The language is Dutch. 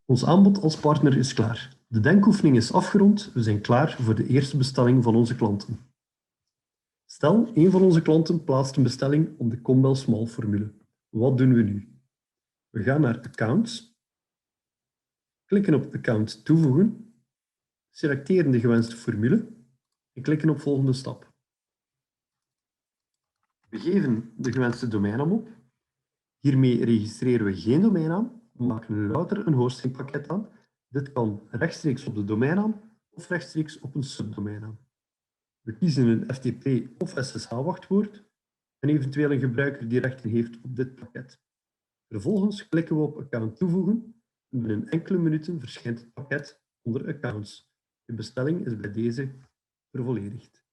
Ons aanbod als partner is klaar. De denkoefening is afgerond. We zijn klaar voor de eerste bestelling van onze klanten. Stel, een van onze klanten plaatst een bestelling op de Combel Small formule. Wat doen we nu? We gaan naar Accounts, klikken op Account toevoegen, selecteren de gewenste formule en klikken op volgende stap. We geven de gewenste domeinnaam op. Hiermee registreren we geen domeinnaam, we maken louter een hostingpakket aan. Dit kan rechtstreeks op de domeinnaam of rechtstreeks op een subdomeinnaam. We kiezen een FTP of SSH-wachtwoord en eventueel een gebruiker die rechten heeft op dit pakket. Vervolgens klikken we op Account toevoegen en binnen enkele minuten verschijnt het pakket onder Accounts. De bestelling is bij deze vervolledigd.